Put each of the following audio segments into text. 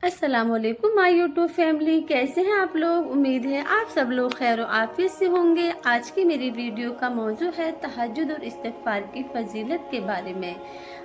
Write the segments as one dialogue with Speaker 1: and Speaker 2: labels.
Speaker 1: अस्सलाम वालेकुम my YouTube family, कैसे हैं आप लोग। उम्मीद है आप सब लोग खैर और आफियत से होंगे। आज की मेरी वीडियो का मौजू है तहज्जुद और इस्तिग़फ़ार की फ़जीलत के बारे में।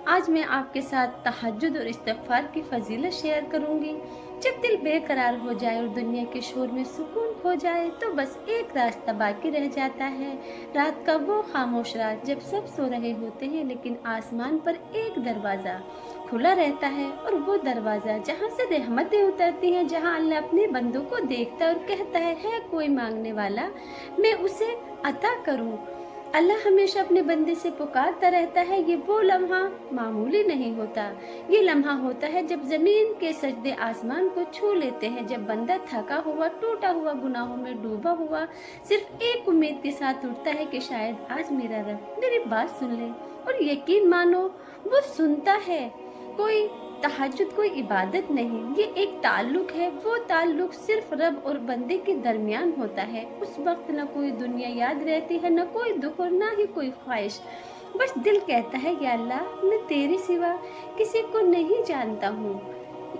Speaker 1: आज मैं आपके साथ तहज्जुद और इस्तिग़फ़ार की फ़जीलत शेयर करूंगी। जब दिल बेकरार हो जाए और दुनिया के शोर में सुकून खो जाए तो बस एक रास्ता बाकी रह जाता है। रात का वो खामोश रात जब सब सो रहे होते हैं लेकिन आसमान पर एक दरवाज़ा खुला रहता है, और वो दरवाज़ा जहाँ से रहमतें उतरती हैं, जहाँ अल्लाह अपने बंदों को देखता है और कहता है कोई मांगने वाला मैं उसे अता करूँ। अल्लाह हमेशा अपने बंदे से पुकारता रहता है। ये वो लम्हा मामूली नहीं होता, ये लम्हा होता है जब ज़मीन के सजदे आसमान को छू लेते हैं, जब बंदा थका हुआ टूटा हुआ गुनाहों में डूबा हुआ सिर्फ एक उम्मीद के साथ उठता है कि शायद आज मेरा रब मेरी बात सुन ले। और यकीन मानो वो सुनता है। कोई तहज्जुद कोई इबादत नहीं, ये एक ताल्लुक है। वो ताल्लुक सिर्फ रब और बंदे के दरमियान होता है। उस वक्त न कोई दुनिया याद रहती है, न कोई दुख और ना ही कोई ख्वाहिश। बस दिल कहता है या अल्लाह मैं तेरे सिवा किसी को नहीं जानता हूँ।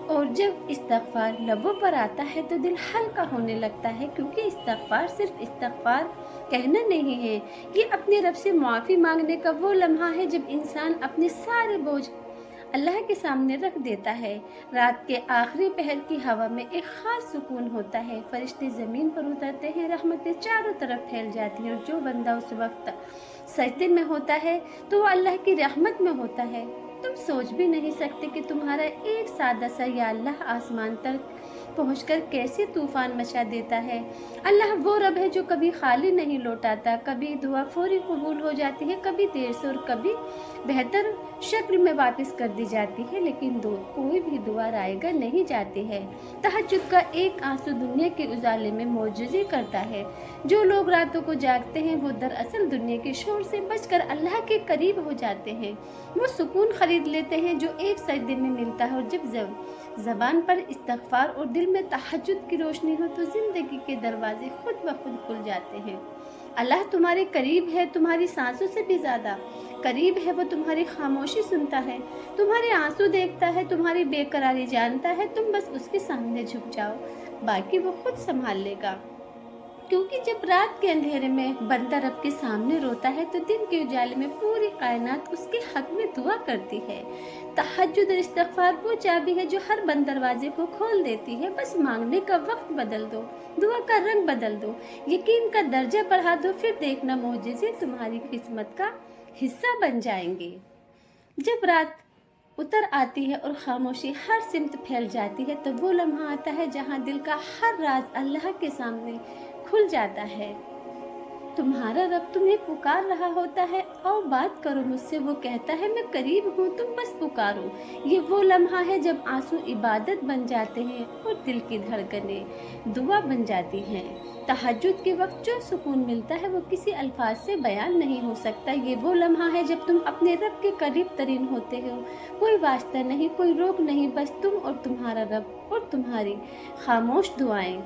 Speaker 1: और जब इस्तिग़फ़ार लबों पर आता है तो दिल हल्का होने लगता है, क्योंकि इस्तिग़फ़ार सिर्फ इस्तिग़फ़ार कहना नहीं है, ये अपने रब से माफ़ी मांगने का वो लम्हा है जब इंसान अपने सारे बोझ अल्लाह के सामने रख देता है। रात के आखिरी पहर की हवा में एक खास सुकून होता है। फरिश्ते ज़मीन पर उतरते हैं, रहमतें चारों तरफ फैल जाती हैं, और जो बंदा उस वक्त सजदे में होता है तो वो अल्लाह की रहमत में होता है। तुम सोच भी नहीं सकते कि तुम्हारा एक सादा सा या अल्लाह आसमान तक पहुंचकर कैसे तूफान मचा देता है। अल्लाह वो रब है जो कभी खाली नहीं लौटाता। कभी दुआ फौरी कबूल हो जाती है, कभी देर से और कभी बेहतर शक्ल में वापस कर दी जाती है, लेकिन कोई भी दुआ रायगा नहीं जाती है। तहज्जुद का एक आंसू दुनिया के उजाले में मौजूज़ी करता है। जो लोग रातों को जागते हैं वो दरअसल दुनिया के शोर से बचकर अल्लाह के करीब हो जाते हैं। वो सुकून खरीद लेते हैं जो एक सजदे में मिलता है। और जब ज़बान पर इस्तिग़फ़ार और दिल में तहज्जुद की रोशनी हो तो ज़िंदगी के दरवाजे खुद ब खुद खुल जाते हैं। अल्लाह तुम्हारे करीब है, तुम्हारी सांसों से भी ज़्यादा करीब है। वो तुम्हारी खामोशी सुनता है, तुम्हारे आंसू देखता है, तुम्हारी बेकरारी जानता है। तुम बस उसके सामने झुक जाओ, बाकी वो खुद संभाल लेगा। क्योंकि जब रात के अंधेरे में बंदा रब के सामने रोता है तो दिन के उजाले में पूरी कायनात उसके हक में दुआ करती है। तहज्जुद और इस्तिग़फ़ार वो चाबी है जो हर बंद दरवाजे को खोल देती है। बस मांगने का वक्त बदल दो, दुआ का रंग बदल दो, यकीन का दर्जा बढ़ा दो, फिर देखना मोज़िज़े तुम्हारी किस्मत का हिस्सा बन जाएंगे। जब रात उतर आती है और खामोशी हर सिमत फैल जाती है तो वो लम्हा आता है जहाँ दिल का हर राज अल्लाह के सामने खुल जाता है। तुम्हारा रब तुम्हें पुकार रहा होता है, आओ बात करो मुझसे। वो कहता है मैं करीब हूँ, तुम बस पुकारो। ये वो लम्हा है जब आंसू इबादत बन जाते हैं और दिल की धड़कनें दुआ बन जाती हैं। तहज्जुद के वक्त जो सुकून मिलता है वो किसी अल्फाज से बयान नहीं हो सकता। ये वो लम्हा है जब तुम अपने रब के करीब तरीन होते हो। कोई वास्ता नहीं, कोई रोक नहीं, बस तुम और तुम्हारा रब और तुम्हारी खामोश दुआएं।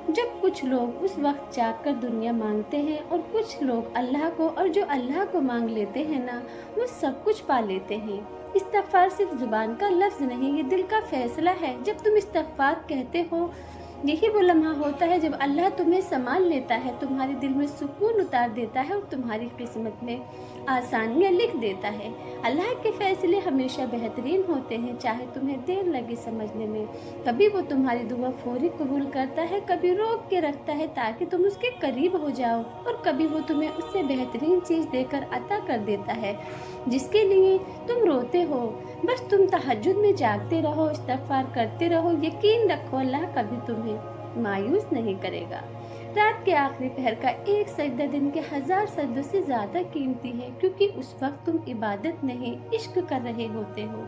Speaker 1: जब कुछ लोग उस वक्त जाकर दुनिया मांगते हैं और कुछ लोग अल्लाह को, और जो अल्लाह को मांग लेते हैं ना वो सब कुछ पा लेते हैं। इस्तिग़फ़ार सिर्फ ज़ुबान का लफ्ज़ नहीं, ये दिल का फैसला है। जब तुम इस्तिग़फ़ार कहते हो यही वो लम्हा होता है जब अल्लाह तुम्हें संभाल लेता है, तुम्हारे दिल में सुकून उतार देता है और तुम्हारी किस्मत में आसानियाँ लिख देता है। अल्लाह के फैसले हमेशा बेहतरीन होते हैं, चाहे तुम्हें देर लगे समझने में। कभी वो तुम्हारी दुआ फौरी कबूल करता है, कभी रोक के रखता है ताकि तुम उसके करीब हो जाओ, और कभी वो तुम्हें उससे बेहतरीन चीज़ देकर अता कर देता है जिसके लिए तुम रोते हो। बस तुम तहज्जुद में जागते रहो, इस्तिग़फ़ार करते रहो, यकीन रखो अल्लाह कभी तुम्हें मायूस नहीं करेगा। रात के आखिरी पहर का एक सजदा दिन के 1000 सजदों से ज़्यादा कीमती है, क्योंकि उस वक्त तुम इबादत नहीं इश्क कर रहे होते हो।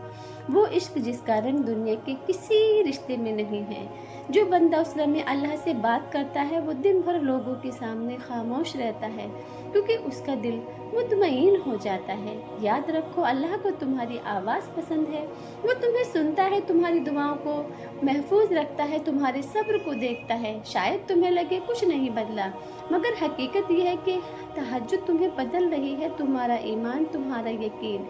Speaker 1: वो इश्क जिसका रंग दुनिया के किसी रिश्ते में नहीं है। जो बंदा उस लम्हे अल्लाह से बात करता है वो दिन भर लोगों के सामने खामोश रहता है, क्योंकि उसका दिल मुतमईन हो जाता है। याद रखो अल्लाह को तुम्हारी आवाज़ पसंद है, वो तुम्हें सुनता है, तुम्हारी दुआओं को महफूज रखता है, तुम्हारे सब्र को देखता है। शायद तुम्हें लगे कुछ नहीं बदला, मगर हकीकत यह है कि तहज्जुद तुम्हें बदल रही है, तुम्हारा ईमान, तुम्हारा यकीन।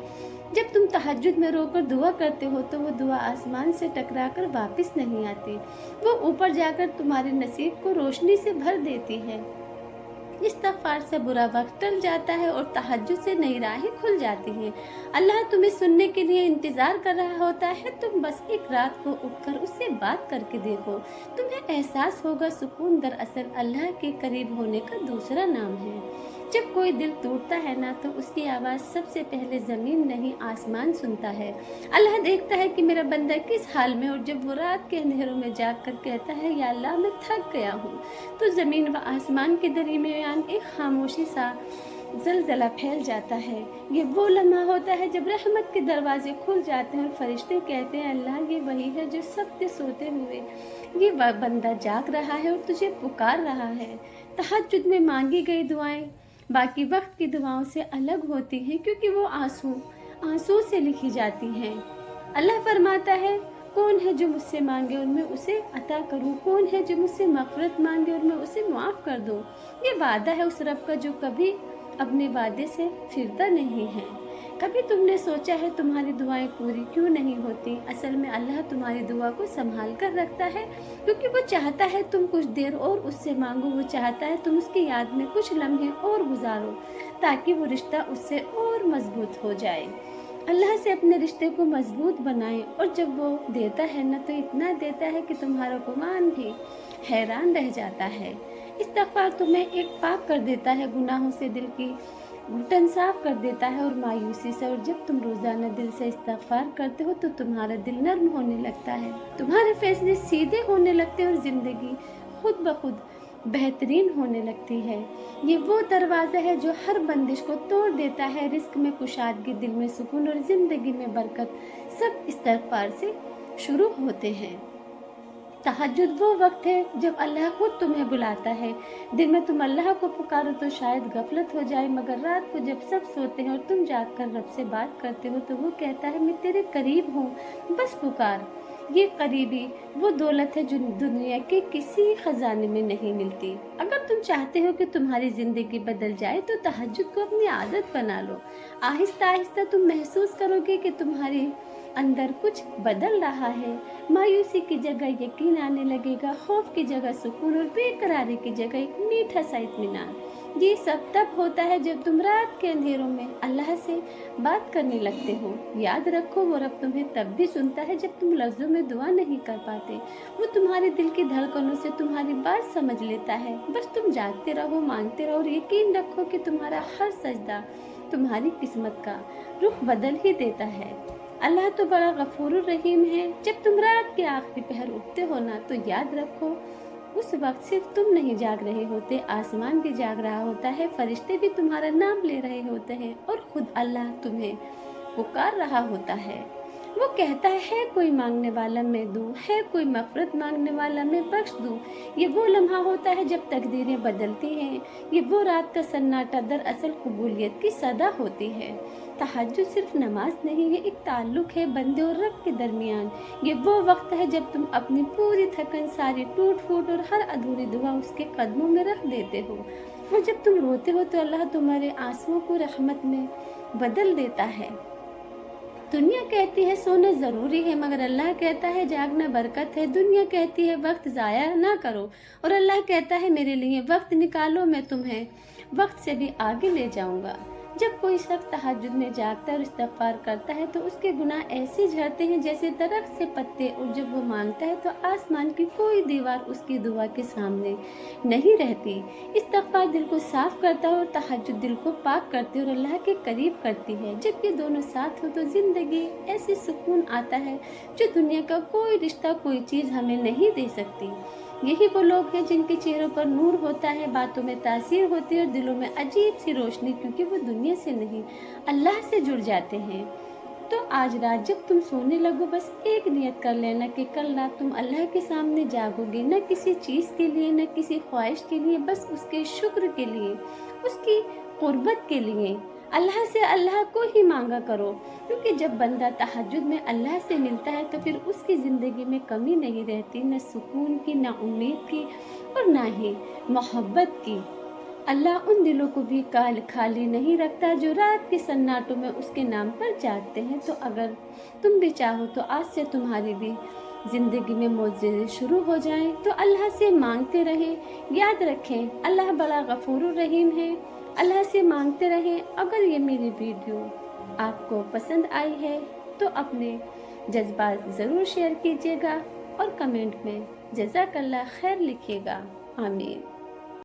Speaker 1: जब तुम तहज्जुद में रोकर दुआ करते हो तो वो दुआ आसमान से टकराकर वापस नहीं आती, वो ऊपर जाकर तुम्हारे नसीब को रोशनी से भर देती है। इस्तिग़फ़ार से बुरा वक्त टल जाता है और तहज्जुद से नई राहें खुल जाती हैं। अल्लाह तुम्हें सुनने के लिए इंतज़ार कर रहा होता है, तुम बस एक रात को उठकर उससे बात करके देखो, तुम्हें एहसास होगा सुकून दरअसल अल्लाह के करीब होने का दूसरा नाम है। जब कोई दिल टूटता है ना तो उसकी आवाज़ सबसे पहले ज़मीन नहीं आसमान सुनता है। अल्लाह देखता है कि मेरा बंदा किस हाल में, और जब वो रात के अंधेरों में जाग कर कहता है या अल्लाह मैं थक गया हूँ, तो ज़मीन व आसमान के दरमियान एक खामोशी सा ज़लज़ला फैल जाता है। ये वो लम्हा होता है जब रहमत के दरवाजे खुल जाते हैं और फरिश्ते कहते हैं अल्लाह ये वही है जो सबके सोते हुए ये बंदा जाग रहा है और तुझे पुकार रहा है। तहज्जुद में मांगी गई दुआएं बाकी वक्त की दुआओं से अलग होती हैं, क्योंकि वो आंसू से लिखी जाती हैं। अल्लाह फरमाता है कौन है जो मुझसे मांगे और मैं उसे अता करूं, कौन है जो मुझसे मग़फ़िरत मांगे और मैं उसे माफ़ कर दूं। ये वादा है उस रब का जो कभी अपने वादे से फिरता नहीं है। कभी तुमने सोचा है तुम्हारी दुआएं पूरी क्यों नहीं होती? असल में अल्लाह तुम्हारी दुआ को संभाल कर रखता है, क्योंकि वो चाहता है तुम कुछ देर और उससे मांगो, वो चाहता है तुम उसकी याद में कुछ लम्हे और गुजारो ताकि वो रिश्ता उससे और मजबूत हो जाए। अल्लाह से अपने रिश्ते को मजबूत बनाएं, और जब वो देता है ना तो इतना देता है कि तुम्हारा गुमान भी हैरान रह जाता है। इस्तिग़फ़ार तुम्हें एक पाक कर देता है, गुनाहों से दिल की घुटन साफ कर देता है और मायूसी से। और जब तुम रोज़ाना दिल से इस्तिग़फ़ार करते हो तो तुम्हारा दिल नर्म होने लगता है, तुम्हारे फैसले सीधे होने लगते हैं और ज़िंदगी खुद ब खुद बेहतरीन होने लगती है। ये वो दरवाज़ा है जो हर बंदिश को तोड़ देता है। रिस्क में कुशादगी, दिल में सुकून और ज़िंदगी में बरकत सब इस्तिग़फ़ार से शुरू होते हैं। तहज्जुद वो वक्त है जब अल्लाह खुद तुम्हें बुलाता है। दिन में तुम अल्लाह को पुकारो तो शायद गफलत हो जाए, मगर रात को जब सब सोते हैं और तुम जागकर रब से बात करते हो तो वो कहता है मैं तेरे करीब हूँ, बस पुकार। ये करीबी वो दौलत है जो दुनिया के किसी खजाने में नहीं मिलती। अगर तुम चाहते हो कि तुम्हारी ज़िंदगी बदल जाए तो तहज्जुद को अपनी आदत बना लो। आहिस्ता आहिस्ता तुम महसूस करोगे कि तुम्हारी अंदर कुछ बदल रहा है। मायूसी की जगह यकीन आने लगेगा, खौफ की जगह सुकून और बेकरारी की जगह एक मीठा सा इत्मीनान। ये सब तब होता है जब तुम रात के अंधेरों में अल्लाह से बात करने लगते हो। याद रखो वो रब तुम्हें तब भी सुनता है जब तुम लफ्ज़ों में दुआ नहीं कर पाते। वो तुम्हारे दिल की धड़कनों से तुम्हारी बात समझ लेता है। बस तुम जागते रहो, मांगते रहो और यकीन रखो कि तुम्हारा हर सजदा तुम्हारी किस्मत का रुख बदल ही देता है। अल्लाह तो बड़ा गफूर रहीम है। जब तुम रात के आखिरी पहर उठते हो ना तो याद रखो उस वक्त सिर्फ तुम नहीं जाग रहे होते, आसमान भी जाग रहा होता है, फरिश्ते भी तुम्हारा नाम ले रहे होते हैं और खुद अल्लाह तुम्हें पुकार रहा होता है। वो कहता है कोई मांगने वाला मैं दूं, है कोई मग़फ़िरत मांगने वाला मैं बख्श दूं। ये वो लम्हा होता है जब तकदीरें बदलती हैं। ये वो रात का सन्नाटा दरअसल कबूलियत की सदा होती है। तहज्जुद सिर्फ नमाज नहीं, ये एक ताल्लुक़ है बंदे और रब के दरमियान। ये वो वक्त है जब तुम अपनी पूरी थकन, सारी टूट फूट और हर अधूरी दुआ उसके कदमों में रख देते हो। और जब तुम रोते हो तो अल्लाह तुम्हारे आंसुओं को रहमत में बदल देता है। दुनिया कहती है सोना ज़रूरी है, मगर अल्लाह कहता है जागना बरकत है। दुनिया कहती है वक्त ज़ाया ना करो, और अल्लाह कहता है मेरे लिए वक्त निकालो, मैं तुम्हें वक्त से भी आगे ले जाऊंगा। जब कोई शख्स तहज्जुद में जागता है और इस्तिग़फ़ार करता है तो उसके गुनाह ऐसे झड़ते हैं जैसे दरख्त से पत्ते, और जब वो मांगता है तो आसमान की कोई दीवार उसकी दुआ के सामने नहीं रहती। इस्तिग़फ़ार दिल को साफ करता है और तहज्जुद दिल को पाक करती है और अल्लाह के करीब करती है। जब ये दोनों साथ हो तो ज़िंदगी ऐसी सुकून आता है जो दुनिया का कोई रिश्ता, कोई चीज़ हमें नहीं दे सकती। यही वो लोग हैं जिनके चेहरों पर नूर होता है, बातों में तासीर होती है और दिलों में अजीब सी रोशनी, क्योंकि वो दुनिया से नहीं अल्लाह से जुड़ जाते हैं। तो आज रात जब तुम सोने लगो बस एक नियत कर लेना कि कल रात तुम अल्लाह के सामने जागोगे, न किसी चीज़ के लिए, न किसी ख्वाहिश के लिए, बस उसके शुक्र के लिए, उसकी कुर्बत के लिए। अल्लाह से अल्लाह को ही मांगा करो, क्योंकि जब बंदा तहज्जुद में अल्लाह से मिलता है तो फिर उसकी ज़िंदगी में कमी नहीं रहती, न सुकून की, न उम्मीद की और न ही मोहब्बत की। अल्लाह उन दिलों को भी खाली नहीं रखता जो रात के सन्नाटों में उसके नाम पर जागते हैं। तो अगर तुम भी चाहो तो आज से तुम्हारी भी ज़िंदगी में मौज़े शुरू हो जाएं, तो अल्लाह से मांगते रहें। याद रखें, अल्लाह बड़ा गफूर रहीम है। अल्लाह से मांगते रहें। अगर ये मेरी वीडियो आपको पसंद आई है तो अपने जज्बात ज़रूर शेयर कीजिएगा और कमेंट में जज़ाकल्लाह खैर लिखिएगा। आमीन।